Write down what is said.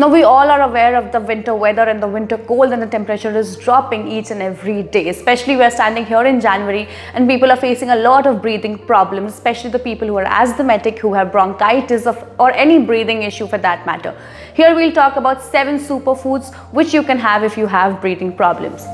Now we all are aware of the winter weather and the winter cold, and the temperature is dropping each and every day. Especially we are standing here in January and people are facing a lot of breathing problems, especially the people who are asthmatic, who have bronchitis or any breathing issue for that matter. Here we'll talk about 7 superfoods which you can have if you have breathing problems.